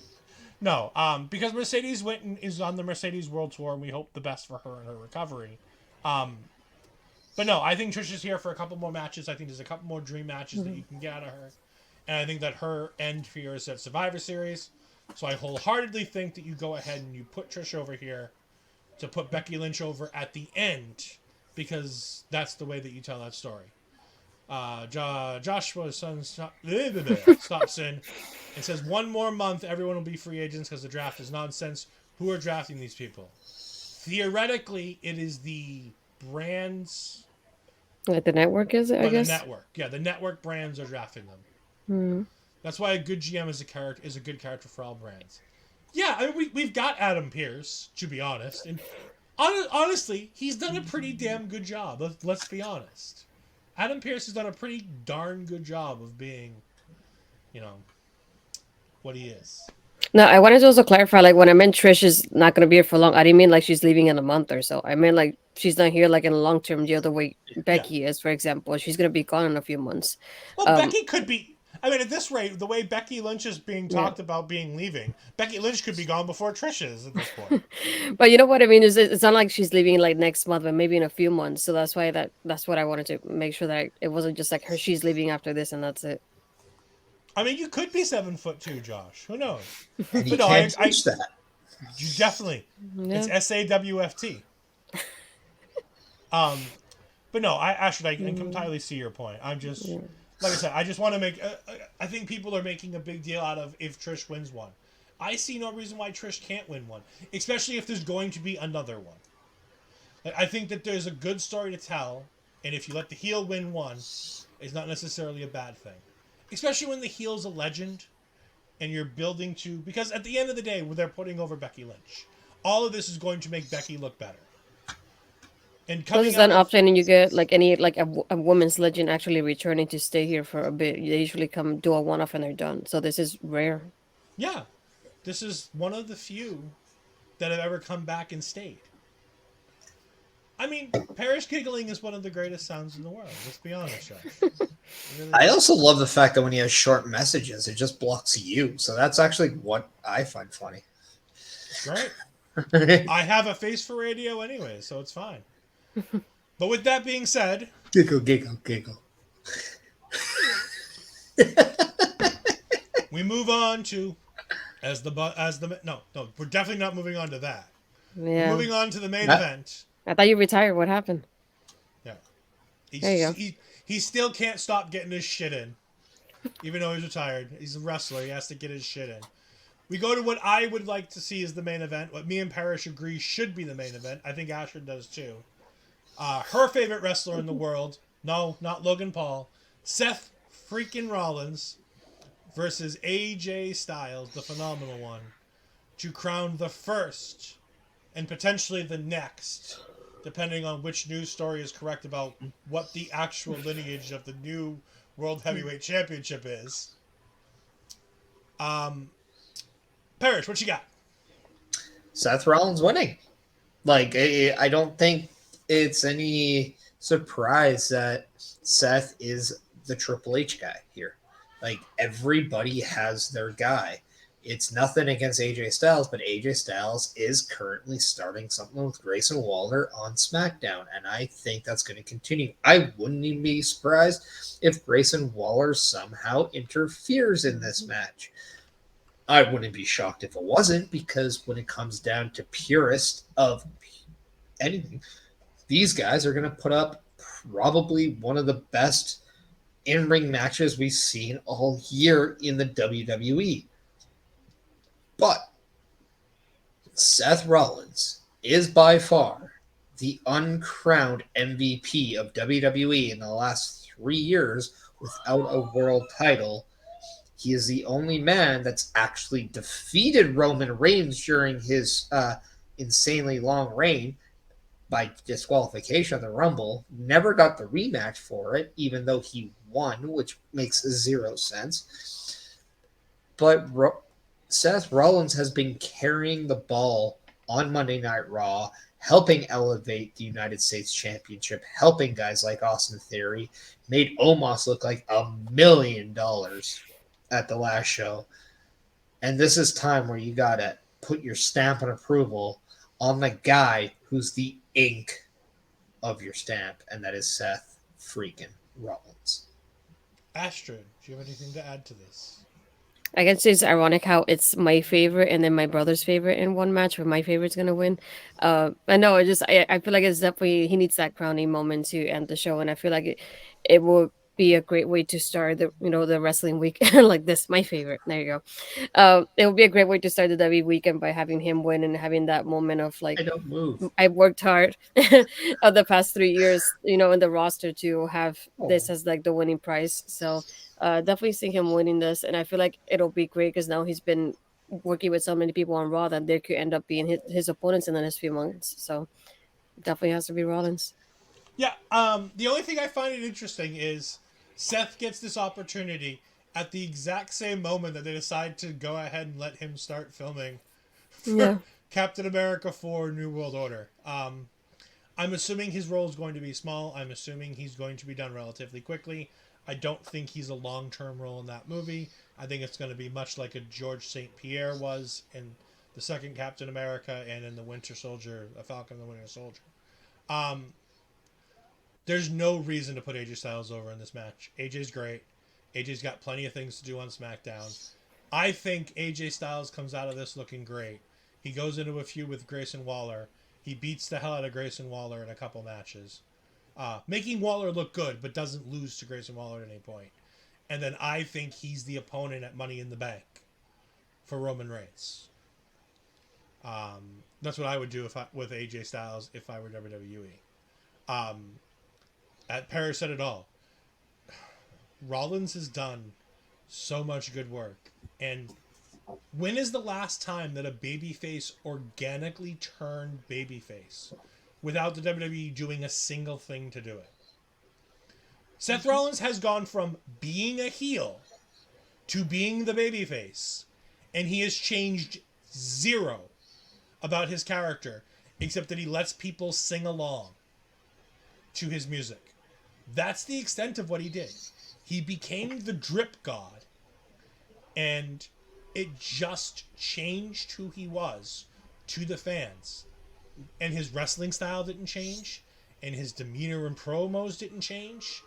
No, because Mercedes went and is on the Mercedes World Tour, and we hope the best for her and her recovery. But no, I think Trish is here for a couple more matches. I think there's a couple more dream matches that you can get out of her. And I think that her end here is at Survivor Series. So I wholeheartedly think that you go ahead and you put Trish over here to put Becky Lynch over at the end, because that's the way that you tell that story. Joshua's son stops in and says, 1 more month, everyone will be free agents because the draft is nonsense. Who are drafting these people? Theoretically, it is the brands. Like the network, is it? I guess. The network, yeah, the network brands are drafting them. That's why a good GM is a good character for all brands. Yeah, I mean, we've got Adam Pearce, to be honest, and honestly, he's done a pretty damn good job. Let's be honest. Adam Pearce has done a pretty darn good job of being, what he is. No, I wanted to also clarify, like, when I meant Trish is not going to be here for long, I didn't mean like she's leaving in a month or so. I meant like she's not here like in a long-term deal the way Becky is, for example. She's going to be gone in a few months. Well, Becky could be... I mean, at this rate, the way Becky Lynch is being talked about leaving, Becky Lynch could be gone before Trish is at this point. But you know what I mean? It's not like she's leaving like next month, but maybe in a few months. So that's why that's what I wanted to make sure that it wasn't just like she's leaving after this and that's it. I mean, you could be 7'2", Josh. Who knows? And you can't teach that. You definitely. Yeah. It's SAWFT. But no, I can entirely see your point. I'm just... Yeah. Like I said, I just want to make... I think people are making a big deal out of if Trish wins one. I see no reason why Trish can't win one. Especially if there's going to be another one. Like, I think that there's a good story to tell. And if you let the heel win one, it's not necessarily a bad thing. Especially when the heel's a legend. And you're building to... Because at the end of the day, they're putting over Becky Lynch. All of this is going to make Becky look better. And Plus, coming it's out an of option, and you get like any like a woman's legend actually returning to stay here for a bit. They usually come do a one-off and they're done. So this is rare. yeah, this is one of the few that have ever come back and stayed. I mean, Parrish giggling is one of the greatest sounds in the world. Let's be honest, Josh. It really I is. also love the fact that when he has short messages, it just blocks you. So that's actually what I find funny. It's great. I have a face for radio anyway, so it's fine. But with that being said, Giggle, giggle, giggle. we move on to no, we're definitely not moving on to that. We're Yeah. moving on to the main That- event. I thought you retired. What happened? Yeah. There you go. He still can't stop getting his shit in. Even though he's retired. He's a wrestler. He has to get his shit in. We go to what I would like to see as the main event. What me and Parrish agree should be the main event. I think Astrid does too. Her favorite wrestler in the world. No, not Logan Paul. Seth freaking Rollins versus AJ Styles, the phenomenal one, to crown the first and potentially the next, depending on which news story is correct about what the actual lineage of the new World Heavyweight Championship is. Parrish, what you got? Seth Rollins winning. Like, I don't think it's any surprise that Seth is the Triple H guy here. Like, everybody has their guy. It's nothing against AJ Styles, but AJ Styles is currently starting something with Grayson Waller on SmackDown, and I think that's going to continue. I wouldn't even be surprised if Grayson Waller somehow interferes in this match. I wouldn't be shocked if it wasn't, because when it comes down to purist of anything, these guys are going to put up probably one of the best in-ring matches we've seen all year in the WWE. But Seth Rollins is by far the uncrowned MVP of WWE in the last 3 years without a world title. He is the only man that's actually defeated Roman Reigns during his insanely long reign by disqualification of the Rumble. Never got the rematch for it, even though he won, which makes zero sense. But Seth Rollins has been carrying the ball on Monday Night Raw, helping elevate the United States Championship, helping guys like Austin Theory, made Omos look like $1 million at the last show. And this is time where you got to put your stamp of approval on the guy who's the ink of your stamp, and that is Seth freaking Rollins. Astrid, do you have anything to add to this? I guess it's ironic how it's my favorite and then my brother's favorite in one match, where my favorite's gonna win. I know, I feel like it's definitely he needs that crowning moment to end the show, and I feel like it will be a great way to start the wrestling week like this. My favorite. There you go. It will be a great way to start the W weekend by having him win and having that moment of like, I don't move. I worked hard of the past 3 years, in the roster to have this as like the winning prize. So definitely see him winning this, and I feel like it'll be great because now he's been working with so many people on Raw that they could end up being his opponents in the next few months. So definitely has to be Rollins. Yeah, the only thing I find it interesting is Seth gets this opportunity at the exact same moment that they decide to go ahead and let him start filming for Captain America 4 New World Order. I'm assuming his role is going to be small. I'm assuming he's going to be done relatively quickly. I don't think he's a long-term role in that movie. I think it's going to be much like a George St. Pierre was in the second Captain America and in the Winter Soldier, a Falcon and the Winter Soldier. There's no reason to put AJ Styles over in this match. AJ's great. AJ's got plenty of things to do on SmackDown. I think AJ Styles comes out of this looking great. He goes into a feud with Grayson Waller. He beats the hell out of Grayson Waller in a couple matches. Making Waller look good, but doesn't lose to Grayson Waller at any point. And then I think he's the opponent at Money in the Bank for Roman Reigns. That's what I would do with AJ Styles if I were WWE. Paris said it all. Rollins has done so much good work. And when is the last time that a babyface organically turned babyface? without the WWE doing a single thing to do it. Seth Rollins has gone from being a heel to being the babyface, and he has changed zero about his character, except that he lets people sing along to his music. That's the extent of what he did. He became the drip god, and it just changed who he was to the fans. And his wrestling style didn't change, and his demeanor and promos didn't change.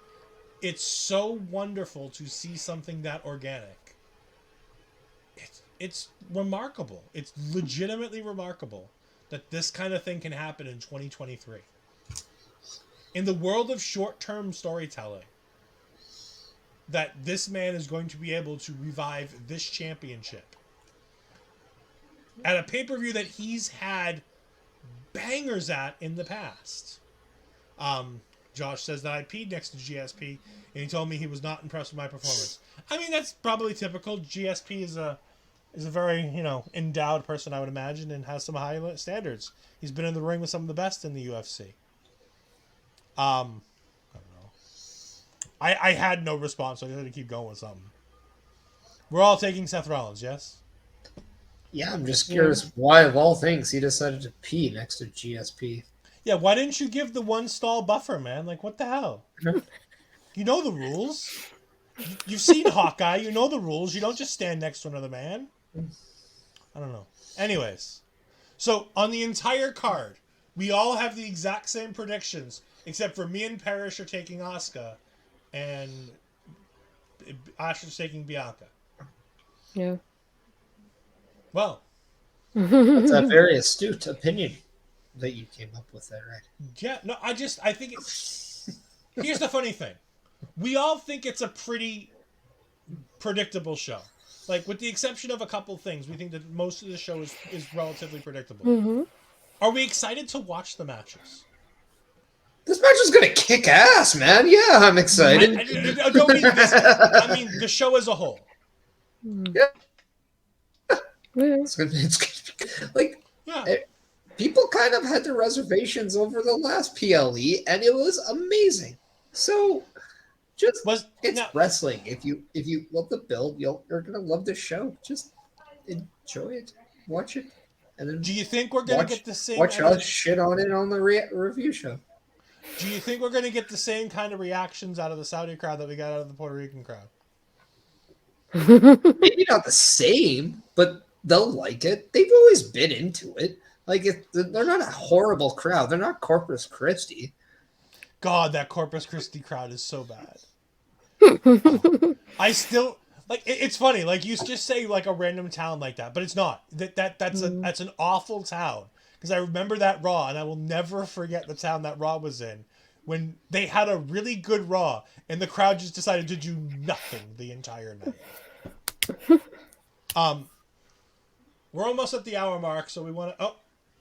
It's so wonderful to see something that organic. It's remarkable. It's legitimately remarkable that this kind of thing can happen in 2023. In the world of short-term storytelling, that this man is going to be able to revive this championship at a pay-per-view that he's had bangers at in the past. Josh says that I peed next to GSP, and he told me he was not impressed with my performance. I mean, that's probably typical. GSP is a very, endowed person, I would imagine, and has some high standards. He's been in the ring with some of the best in the UFC. I don't know. I had no response, so I had to keep going with something. We're all taking Seth Rollins, yes? Yeah, I'm just curious why, of all things, he decided to pee next to GSP. Yeah, why didn't you give the one stall buffer, man? Like, what the hell? You know the rules. You've seen Hawkeye. You know the rules. You don't just stand next to another man. I don't know. Anyways, so on the entire card, we all have the exact same predictions, except for me and Parrish are taking Asuka, and Asher's taking Bianca. Yeah. Well, That's a very astute opinion that you came up with there, right? yeah, no, I think it's... Here's the funny thing. We all think it's a pretty predictable show. Like, with the exception of a couple things, we think that most of the show is relatively predictable. Mm-hmm. Are we excited to watch the matches? This match is going to kick ass, man. Yeah, I'm excited. I don't mean this. I mean the show as a whole. Yeah. It's gonna be, like, Yeah. people kind of had their reservations over the last PLE, and it was amazing. So, it's wrestling. If you love the build, you're gonna love the show. Just enjoy it, watch it, and then. Do you think we're gonna get the same? Watch us shit on it on the review show. Do you think we're gonna get the same kind of reactions out of the Saudi crowd that we got out of the Puerto Rican crowd? Maybe not the same, but they'll like it. They've always been into it. Like, they're not a horrible crowd. They're not Corpus Christi. God, that Corpus Christi crowd is so bad. I still like. It's funny. Like, you just say like a random town like that, but it's not. That's an awful town. Because I remember that Raw, and I will never forget the town that Raw was in when they had a really good Raw, and the crowd just decided to do nothing the entire night. We're almost at the hour mark, so we want to...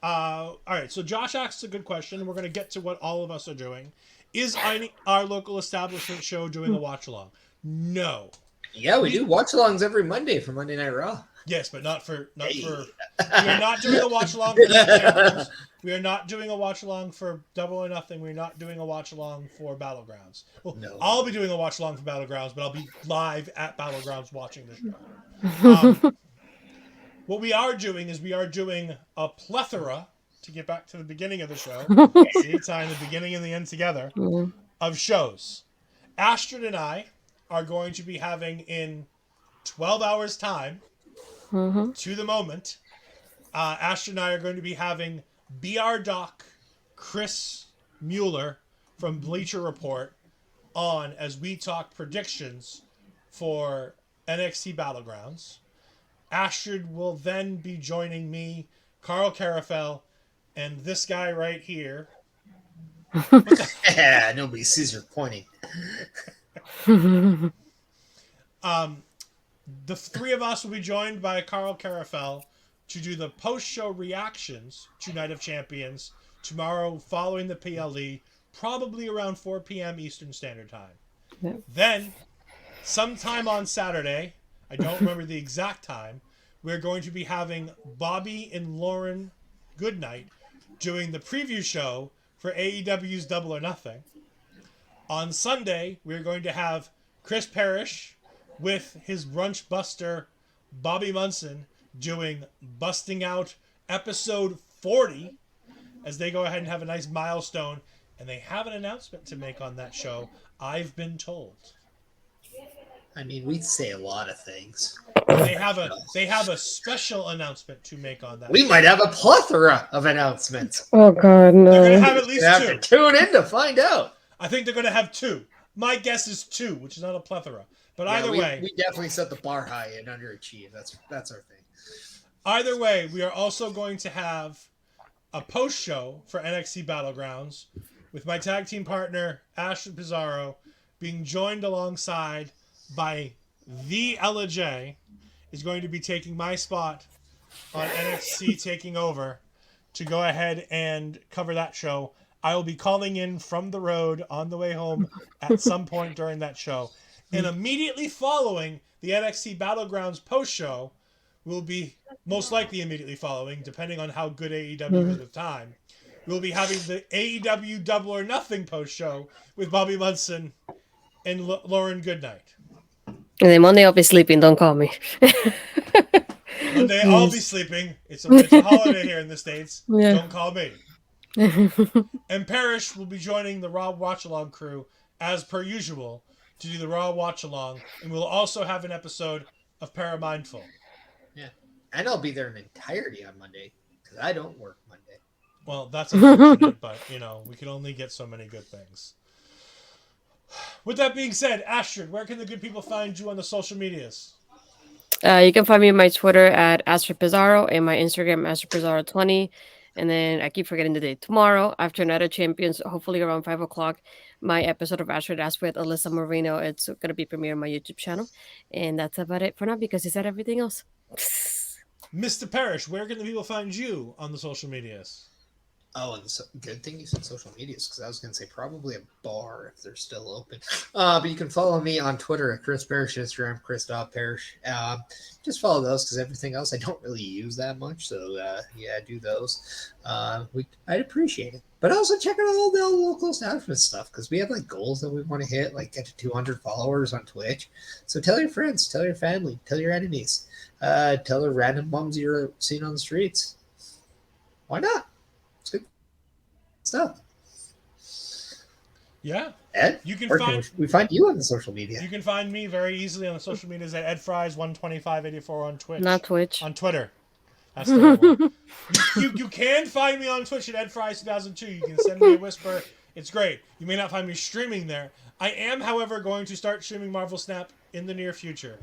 all right, so Josh asks a good question. We're going to get to what all of us are doing. Is our local establishment show doing a watch-along? No. Yeah, we do watch-alongs every Monday for Monday Night Raw. Yes, but not for... We are not doing a watch-along for the Champions. We are not doing a watch-along for Double or Nothing. We're not doing a watch-along for Battlegrounds. Well, no. I'll be doing a watch-along for Battlegrounds, but I'll be live at Battlegrounds watching the show. What we are doing is we are doing a plethora, to get back to the beginning of the show, see, tying the beginning and the end together, of shows. Astrid and I are going to be having in 12 hours' time, to the moment, Astrid and I are going to be having BR Doc Chris Mueller from Bleacher Report on as we talk predictions for NXT Battlegrounds. Astrid will then be joining me, Carl Carafel, and this guy right here. Yeah, nobody sees her pointing. The three of us will be joined by Carl Carafel to do the post-show reactions to Night of Champions tomorrow following the PLE, probably around 4 p.m. Eastern Standard Time. Yep. Then, sometime on Saturday, I don't remember the exact time, we're going to be having Bobby and Lauren Goodnight doing the preview show for AEW's Double or Nothing. On Sunday, we're going to have Chris Parrish with his brunch buster, Bobby Munson, doing Busting Out episode 40 as they go ahead and have a nice milestone. And they have an announcement to make on that show, I've been told. I mean, we say a lot of things. They have a special announcement to make on that. We might have a plethora of announcements. Oh God, They're going to no! have at least You have two. to tune in to find out. I think they're going to have two. My guess is two, which is not a plethora. But either way, we definitely set the bar high and underachieve. That's our thing. Either way, we are also going to have a post show for NXT Battlegrounds with my tag team partner Astrid Pizarro being joined alongside by the Ella J, is going to be taking my spot on NXT Taking Over to go ahead and cover that show. I will be calling in from the road on the way home at some point during that show. And immediately following the NXT Battlegrounds post show, will be most likely immediately following, depending on how good AEW is with time. We'll be having the AEW Double or Nothing post show with Bobby Munson and Lauren Goodnight. And then Monday I'll be sleeping. Don't call me. Monday I'll be sleeping. It's a holiday here in the States. Yeah. Don't call me. And Parrish will be joining the Raw Watch Along crew as per usual to do the Raw Watch Along, and we'll also have an episode of Paramindful. Yeah, and I'll be there in entirety on Monday because I don't work Monday. Well, that's unfortunate, but we can only get so many good things. With that being said, Astrid, where can the good people find you on the social medias? You can find me on my Twitter at Astrid Pizarro and my Instagram Astrid Pizarro 20. And then I keep forgetting the date. Tomorrow, after Night of Champions, hopefully around 5 o'clock, my episode of Astrid Ask with Alyssa Marino. It's going to be premiering on my YouTube channel. And that's about it for now because he said everything else. Mr. Parrish, where can the people find you on the social medias? Oh, and good thing you said social medias because I was going to say probably a bar if they're still open. But you can follow me on Twitter at Chris Parrish, Instagram Chris.Parrish. Just follow those because everything else I don't really use that much. So do those. I'd appreciate it. But also check out all the local establishment stuff because we have like goals that we want to hit, like get to 200 followers on Twitch. So tell your friends, tell your family, tell your enemies, tell the random bums you're seeing on the streets. Why not? It's good stuff. Yeah. Ed, you can we find you on the social media. You can find me very easily on the social medias at EdFries12584 on Twitch. Not Twitch. On Twitter. That's the one. You can find me on Twitch at EdFries2002. You can send me a whisper. It's great. You may not find me streaming there. I am, however, going to start streaming Marvel Snap in the near future.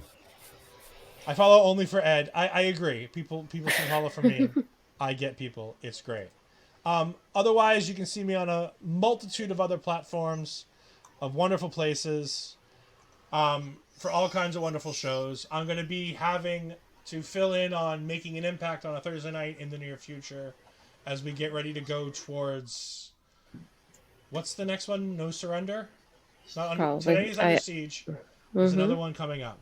I follow only for Ed. I agree. People should follow for me. I get people. It's great. Otherwise, you can see me on a multitude of other platforms of wonderful places for all kinds of wonderful shows. I'm going to be having to fill in on Making an Impact on a Thursday night in the near future as we get ready to go towards... What's the next one? No Surrender? Today's Under Siege. There's another one coming up.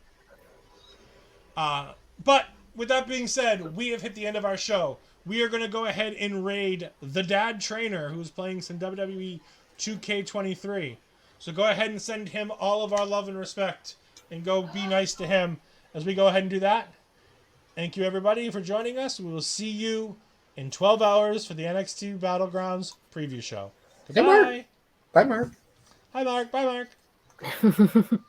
But with that being said, we have hit the end of our show. We are going to go ahead and raid the Dad Trainer, who's playing some WWE 2K23. So go ahead and send him all of our love and respect, and go be nice to him as we go ahead and do that. Thank you, everybody, for joining us. We will see you in 12 hours for the NXT Battlegrounds preview show. Goodbye. Hey, Mark. Bye, Mark. Hi, Mark. Bye, Mark.